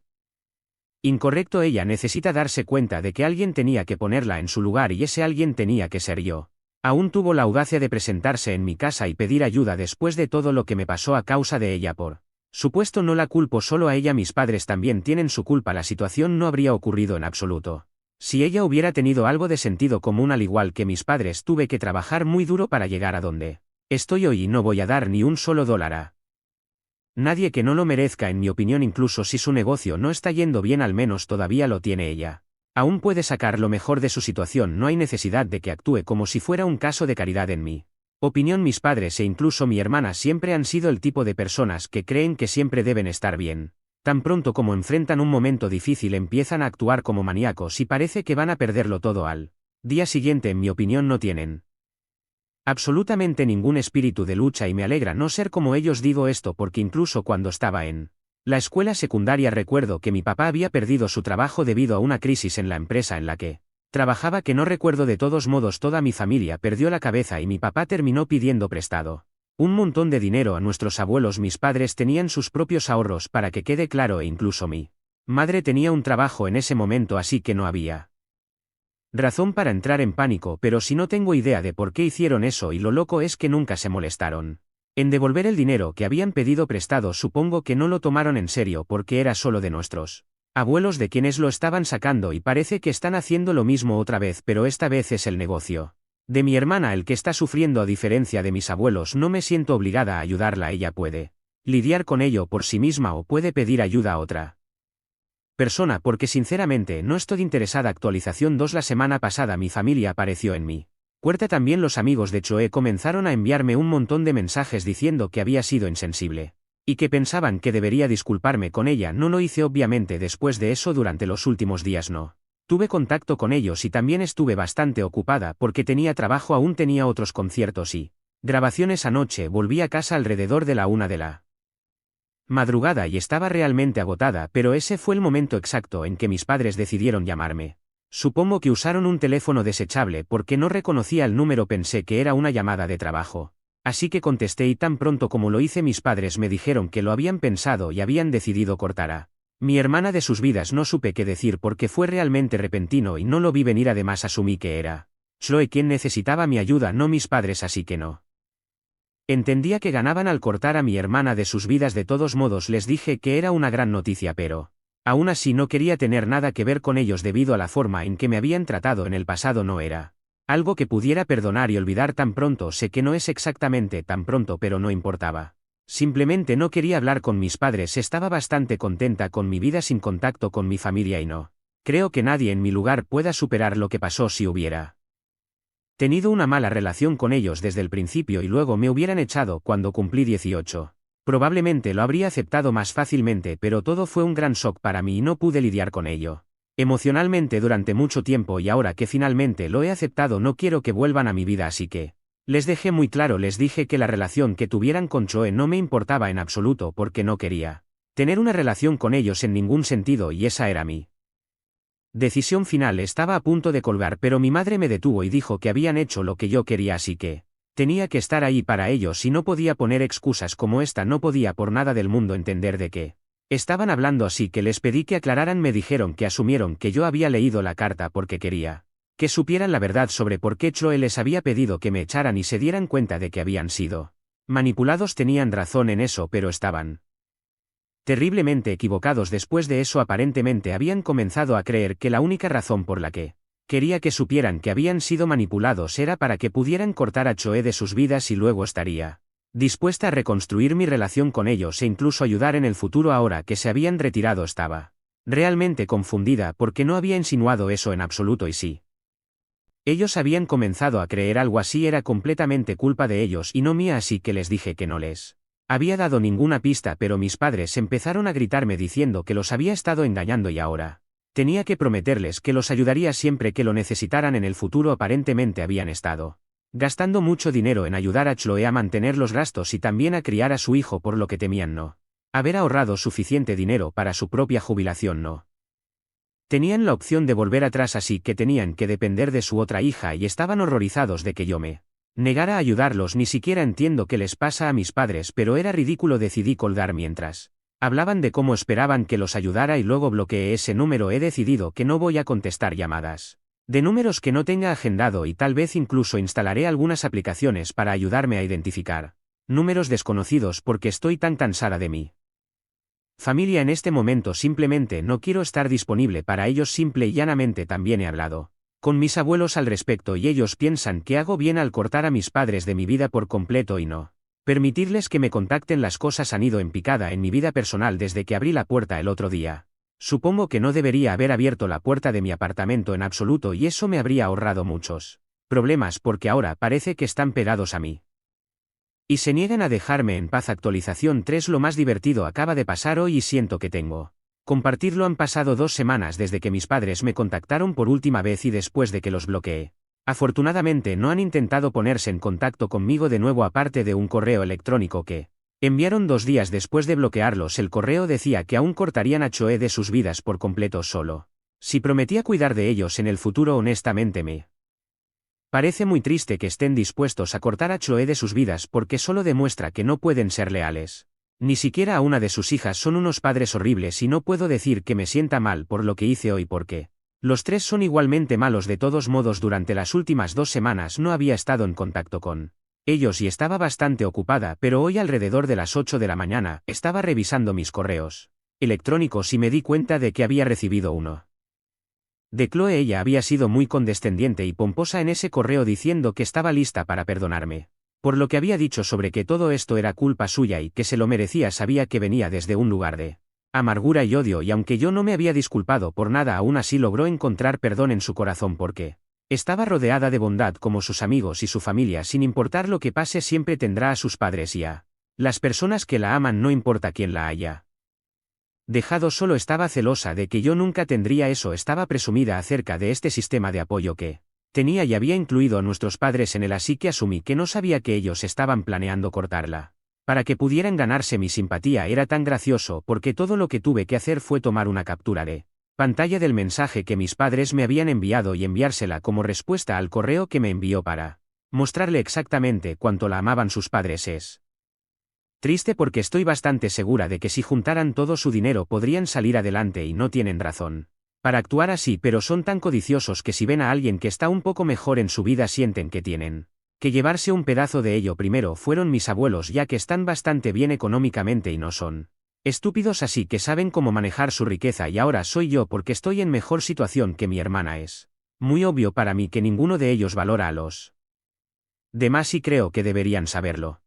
A: Incorrecto, ella necesita darse cuenta de que alguien tenía que ponerla en su lugar y ese alguien tenía que ser yo. Aún tuvo la audacia de presentarse en mi casa y pedir ayuda después de todo lo que me pasó a causa de ella. Por supuesto no la culpo solo a ella, mis padres también tienen su culpa, la situación no habría ocurrido en absoluto si ella hubiera tenido algo de sentido común. Al igual que mis padres, tuve que trabajar muy duro para llegar a donde estoy hoy y no voy a dar ni un solo dólar a nadie que no lo merezca, en mi opinión. Incluso si su negocio no está yendo bien, al menos todavía lo tiene ella. Aún puede sacar lo mejor de su situación, no hay necesidad de que actúe como si fuera un caso de caridad. En mi opinión, mis padres e incluso mi hermana siempre han sido el tipo de personas que creen que siempre deben estar bien. Tan pronto como enfrentan un momento difícil empiezan a actuar como maníacos y parece que van a perderlo todo al día siguiente. En mi opinión no tienen absolutamente ningún espíritu de lucha y me alegra no ser como ellos. Digo esto porque incluso cuando estaba en la escuela secundaria recuerdo que mi papá había perdido su trabajo debido a una crisis en la empresa en la que trabajaba, que no recuerdo. De todos modos, toda mi familia perdió la cabeza y mi papá terminó pidiendo prestado un montón de dinero a nuestros abuelos. Mis padres tenían sus propios ahorros, para que quede claro, e incluso mi madre tenía un trabajo en ese momento, así que no había razón para entrar en pánico, pero si no tengo idea de por qué hicieron eso, y lo loco es que nunca se molestaron en devolver el dinero que habían pedido prestado. Supongo que no lo tomaron en serio porque era solo de nuestros abuelos de quienes lo estaban sacando, y parece que están haciendo lo mismo otra vez, pero esta vez es el negocio de mi hermana el que está sufriendo. A diferencia de mis abuelos, no me siento obligada a ayudarla, ella puede lidiar con ello por sí misma o puede pedir ayuda a otra persona, porque sinceramente no estoy interesada. Actualización 2: la semana pasada mi familia apareció en mi puerta. También los amigos de Choe comenzaron a enviarme un montón de mensajes diciendo que había sido insensible y que pensaban que debería disculparme con ella. No lo hice obviamente. Después de eso, durante los últimos días no tuve contacto con ellos y también estuve bastante ocupada porque tenía trabajo, aún tenía otros conciertos y grabaciones. Anoche volví a casa alrededor de la 1 de la madrugada y estaba realmente agotada, pero ese fue el momento exacto en que mis padres decidieron llamarme. Supongo que usaron un teléfono desechable porque no reconocía el número. Pensé que era una llamada de trabajo, así que contesté, y tan pronto como lo hice mis padres me dijeron que lo habían pensado y habían decidido cortar a mi hermana de sus vidas. No supe qué decir porque fue realmente repentino y no lo vi venir. Además asumí que era Chloe quien necesitaba mi ayuda, no mis padres, así que no entendía que ganaban al cortar a mi hermana de sus vidas. De todos modos les dije que era una gran noticia, pero aún así no quería tener nada que ver con ellos debido a la forma en que me habían tratado en el pasado. No era algo que pudiera perdonar y olvidar tan pronto. Sé que no es exactamente tan pronto, pero no importaba. Simplemente no quería hablar con mis padres. Estaba bastante contenta con mi vida sin contacto con mi familia y no creo que nadie en mi lugar pueda superar lo que pasó. Si hubiera tenido una mala relación con ellos desde el principio y luego me hubieran echado cuando cumplí 18, probablemente lo habría aceptado más fácilmente, pero todo fue un gran shock para mí y no pude lidiar con ello emocionalmente durante mucho tiempo, y ahora que finalmente lo he aceptado no quiero que vuelvan a mi vida, así que les dejé muy claro. Les dije que la relación que tuvieran con Choe no me importaba en absoluto porque no quería tener una relación con ellos en ningún sentido, y esa era mi decisión final. Estaba a punto de colgar, pero mi madre me detuvo y dijo que habían hecho lo que yo quería, así que tenía que estar ahí para ellos y no podía poner excusas como esta. No podía por nada del mundo entender de qué estaban hablando, así que les pedí que aclararan. Me dijeron que asumieron que yo había leído la carta porque quería que supieran la verdad sobre por qué Chloe les había pedido que me echaran y se dieran cuenta de que habían sido manipulados. Tenían razón en eso, pero estaban terriblemente equivocados. Después de eso aparentemente habían comenzado a creer que la única razón por la que quería que supieran que habían sido manipulados era para que pudieran cortar a Choe de sus vidas y luego estaría dispuesta a reconstruir mi relación con ellos e incluso ayudar en el futuro. Ahora que se habían retirado estaba realmente confundida porque no había insinuado eso en absoluto, y sí ellos habían comenzado a creer algo así era completamente culpa de ellos y no mía, así que les dije que no les había dado ninguna pista, pero mis padres empezaron a gritarme diciendo que los había estado engañando y ahora tenía que prometerles que los ayudaría siempre que lo necesitaran en el futuro. Aparentemente habían estado gastando mucho dinero en ayudar a Chloe a mantener los gastos y también a criar a su hijo, por lo que temían no haber ahorrado suficiente dinero para su propia jubilación. No tenían la opción de volver atrás, así que tenían que depender de su otra hija y estaban horrorizados de que yo me negara a ayudarlos. Ni siquiera entiendo qué les pasa a mis padres, pero era ridículo. Decidí colgar mientras hablaban de cómo esperaban que los ayudara y luego bloqueé ese número. He decidido que no voy a contestar llamadas de números que no tenga agendado y tal vez incluso instalaré algunas aplicaciones para ayudarme a identificar números desconocidos porque estoy tan cansada de mi familia en este momento. Simplemente no quiero estar disponible para ellos. Simple y llanamente. También he hablado con mis abuelos al respecto y ellos piensan que hago bien al cortar a mis padres de mi vida por completo y no permitirles que me contacten. Las cosas han ido en picada en mi vida personal desde que abrí la puerta el otro día. Supongo que no debería haber abierto la puerta de mi apartamento en absoluto y eso me habría ahorrado muchos problemas porque ahora parece que están pegados a mí y se niegan a dejarme en paz. Actualización 3. Lo más divertido acaba de pasar hoy y siento que tengo compartirlo. Han pasado 2 semanas desde que mis padres me contactaron por última vez y después de que los bloqueé. Afortunadamente no han intentado ponerse en contacto conmigo de nuevo, aparte de un correo electrónico que enviaron 2 días después de bloquearlos. El correo decía que aún cortarían a Chloe de sus vidas por completo solo si prometía cuidar de ellos en el futuro. Honestamente me parece muy triste que estén dispuestos a cortar a Chloe de sus vidas porque solo demuestra que no pueden ser leales ni siquiera a una de sus hijas. Son unos padres horribles y no puedo decir que me sienta mal por lo que hice hoy porque los 3 son igualmente malos. De todos modos, durante las últimas 2 semanas no había estado en contacto con ellos y estaba bastante ocupada, pero hoy alrededor de las 8 de la mañana estaba revisando mis correos electrónicos y me di cuenta de que había recibido uno de Chloe. Ella había sido muy condescendiente y pomposa en ese correo diciendo que estaba lista para perdonarme por lo que había dicho sobre que todo esto era culpa suya y que se lo merecía. Sabía que venía desde un lugar de amargura y odio y aunque yo no me había disculpado por nada, aún así logró encontrar perdón en su corazón porque estaba rodeada de bondad como sus amigos y su familia. Sin importar lo que pase, siempre tendrá a sus padres y a las personas que la aman, no importa quién la haya dejado. Solo estaba celosa de que yo nunca tendría eso. Estaba presumida acerca de este sistema de apoyo que tenía y había incluido a nuestros padres en él, así que asumí que no sabía que ellos estaban planeando cortarla para que pudieran ganarse mi simpatía. Era tan gracioso porque todo lo que tuve que hacer fue tomar una captura de pantalla del mensaje que mis padres me habían enviado y enviársela como respuesta al correo que me envió para mostrarle exactamente cuánto la amaban sus padres. Es triste porque estoy bastante segura de que si juntaran todo su dinero podrían salir adelante y no tienen razón para actuar así, pero son tan codiciosos que si ven a alguien que está un poco mejor en su vida sienten que tienen que llevarse un pedazo de ello. Primero fueron mis abuelos, ya que están bastante bien económicamente y no son estúpidos, así que saben cómo manejar su riqueza, y ahora soy yo porque estoy en mejor situación que mi hermana. Es muy obvio para mí que ninguno de ellos valora a los demás y creo que deberían saberlo.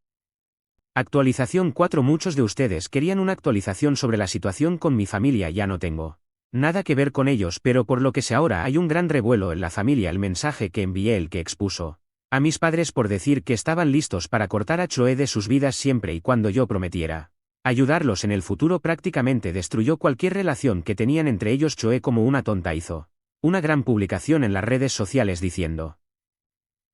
A: Actualización 4. Muchos de ustedes querían una actualización sobre la situación con mi familia. Ya no tengo nada que ver con ellos, pero por lo que sé ahora hay un gran revuelo en la familia. El mensaje que envié, el que expuso a mis padres por decir que estaban listos para cortar a Chloe de sus vidas siempre y cuando yo prometiera ayudarlos en el futuro, prácticamente destruyó cualquier relación que tenían entre ellos. Chloe, como una tonta, hizo una gran publicación en las redes sociales diciendo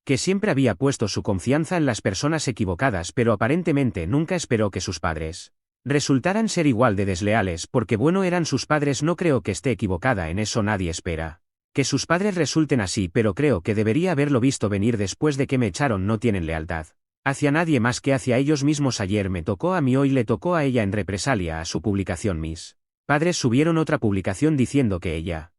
A: que siempre había puesto su confianza en las personas equivocadas, pero aparentemente nunca esperó que sus padres resultaran ser igual de desleales, porque bueno, eran sus padres. No creo que esté equivocada en eso. Nadie espera que sus padres resulten así, pero creo que debería haberlo visto venir después de que me echaron. No tienen lealtad hacia nadie más que hacia ellos mismos. Ayer me tocó a mí, hoy le tocó a ella. En represalia a su publicación, mis padres subieron otra publicación diciendo que ella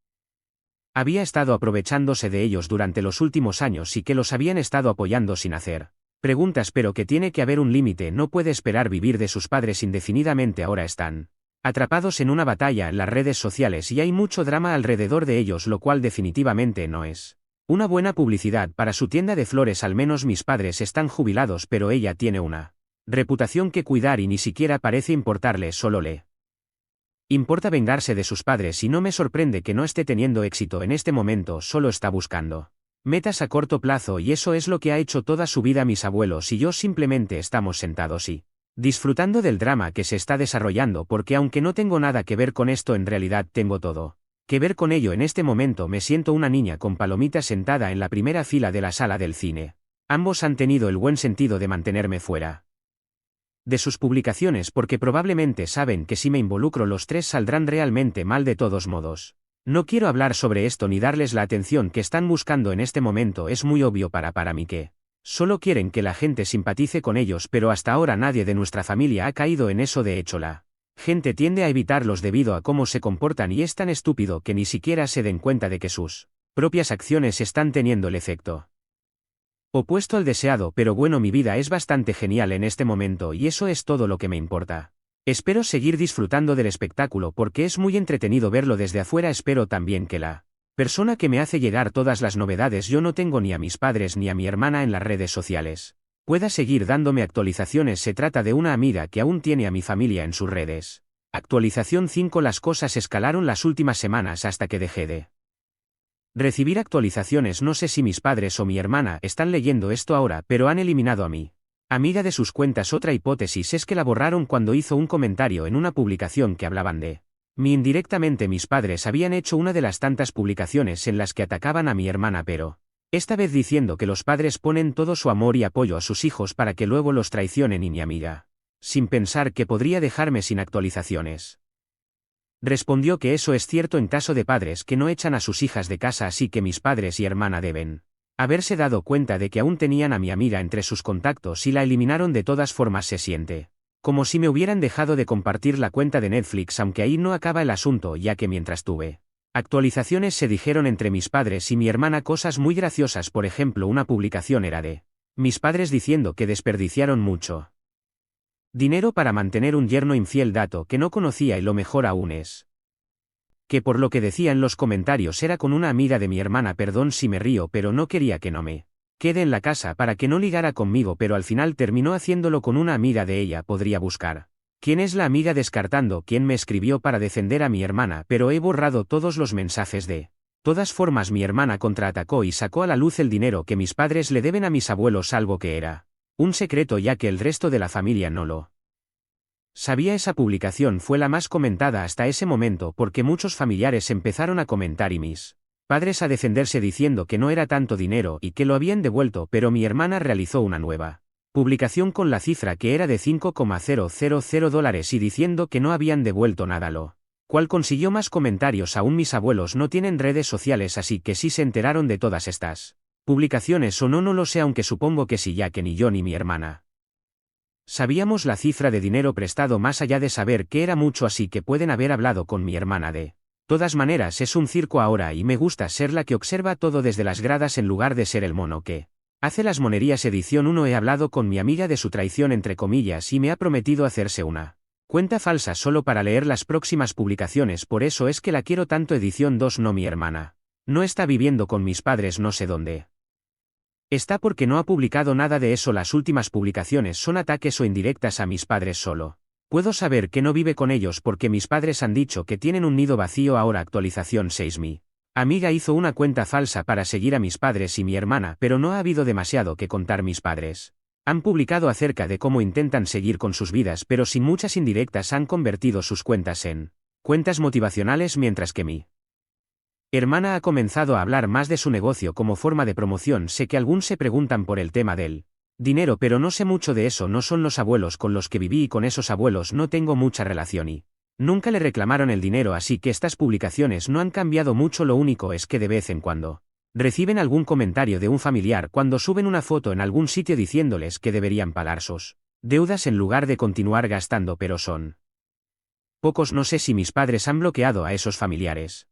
A: había estado aprovechándose de ellos durante los últimos años y que los habían estado apoyando sin hacer preguntas, pero que tiene que haber un límite. No puede esperar vivir de sus padres indefinidamente. Ahora están atrapados en una batalla en las redes sociales y hay mucho drama alrededor de ellos, lo cual definitivamente no es una buena publicidad para su tienda de flores. Al menos mis padres están jubilados, pero ella tiene una reputación que cuidar y ni siquiera parece importarle. Solo le importa vengarse de sus padres y no me sorprende que no esté teniendo éxito en este momento. Solo está buscando metas a corto plazo y eso es lo que ha hecho toda su vida. Mis abuelos y yo simplemente estamos sentados y disfrutando del drama que se está desarrollando, porque aunque no tengo nada que ver con esto, en realidad tengo todo que ver con ello. En este momento me siento una niña con palomitas sentada en la primera fila de la sala del cine, Ambos han tenido el buen sentido de mantenerme fuera de sus publicaciones porque probablemente saben que si me involucro los tres saldrán realmente mal de todos modos. No quiero hablar sobre esto ni darles la atención que están buscando en este momento, es muy obvio para mí que solo quieren que la gente simpatice con ellos, pero hasta ahora nadie de nuestra familia ha caído en eso. De hecho, la gente tiende a evitarlos debido a cómo se comportan y es tan estúpido que ni siquiera se den cuenta de que sus propias acciones están teniendo el efecto opuesto al deseado, pero bueno, mi vida es bastante genial en este momento y eso es todo lo que me importa. Espero seguir disfrutando del espectáculo porque es muy entretenido verlo desde afuera. Espero también que la persona que me hace llegar todas las novedades, yo no tengo ni a mis padres ni a mi hermana en las redes sociales, pueda seguir dándome actualizaciones. Se trata de una amiga que aún tiene a mi familia en sus redes. Actualización 5. Las cosas escalaron las últimas semanas hasta que dejé de recibir actualizaciones. No sé si mis padres o mi hermana están leyendo esto ahora, pero han eliminado a mi amiga de sus cuentas. Otra hipótesis es que la borraron cuando hizo un comentario en una publicación que hablaban de mí indirectamente. Mis padres habían hecho una de las tantas publicaciones en las que atacaban a mi hermana, pero esta vez diciendo que los padres ponen todo su amor y apoyo a sus hijos para que luego los traicionen, y mi amiga, sin pensar que podría dejarme sin actualizaciones, respondió que eso es cierto en caso de padres que no echan a sus hijas de casa, así que mis padres y hermana deben haberse dado cuenta de que aún tenían a mi amiga entre sus contactos y la eliminaron. De todas formas, se siente como si me hubieran dejado de compartir la cuenta de Netflix, aunque ahí no acaba el asunto, ya que mientras tuve actualizaciones se dijeron entre mis padres y mi hermana cosas muy graciosas. Por ejemplo, una publicación era de mis padres diciendo que desperdiciaron mucho dinero para mantener un yerno infiel, dato que no conocía, y lo mejor aún es que por lo que decía en los comentarios era con una amiga de mi hermana. Perdón si me río, pero no quería que no me quede en la casa para que no ligara conmigo, pero al final terminó haciéndolo con una amiga de ella. Podría buscar quién es la amiga descartando quién me escribió para defender a mi hermana, pero he borrado todos los mensajes. De todas formas, mi hermana contraatacó y sacó a la luz el dinero que mis padres le deben a mis abuelos, algo que era un secreto ya que el resto de la familia no lo sabía. Esa publicación fue la más comentada hasta ese momento porque muchos familiares empezaron a comentar y mis padres a defenderse diciendo que no era tanto dinero y que lo habían devuelto, pero mi hermana realizó una nueva publicación con la cifra que era de $5,000 y diciendo que no habían devuelto nada, lo cual consiguió más comentarios aún. Mis abuelos no tienen redes sociales, así que si se enteraron de todas estas publicaciones o no, no lo sé, aunque supongo que sí, ya que ni yo ni mi hermana sabíamos la cifra de dinero prestado más allá de saber que era mucho, así que pueden haber hablado con mi hermana. De todas maneras, es un circo ahora y me gusta ser la que observa todo desde las gradas en lugar de ser el mono que hace las monerías. Edición 1. He hablado con mi amiga de su traición entre comillas y me ha prometido hacerse una cuenta falsa solo para leer las próximas publicaciones, por eso es que la quiero tanto. Edición 2. No, mi hermana no está viviendo con mis padres, no sé dónde está porque no ha publicado nada de eso. Las últimas publicaciones son ataques o indirectas a mis padres. Solo puedo saber que no vive con ellos porque mis padres han dicho que tienen un nido vacío ahora. Actualización 6. Mi amiga hizo una cuenta falsa para seguir a mis padres y mi hermana, pero no ha habido demasiado que contar. Mis padres han publicado acerca de cómo intentan seguir con sus vidas, pero sin muchas indirectas. Han convertido sus cuentas en cuentas motivacionales, mientras que mi hermana ha comenzado a hablar más de su negocio como forma de promoción. Sé que algunos se preguntan por el tema del dinero, pero no sé mucho de eso. No son los abuelos con los que viví y con esos abuelos no tengo mucha relación y nunca le reclamaron el dinero, así que estas publicaciones no han cambiado mucho. Lo único es que de vez en cuando reciben algún comentario de un familiar cuando suben una foto en algún sitio diciéndoles que deberían pagar sus deudas en lugar de continuar gastando, pero son pocos. No sé si mis padres han bloqueado a esos familiares.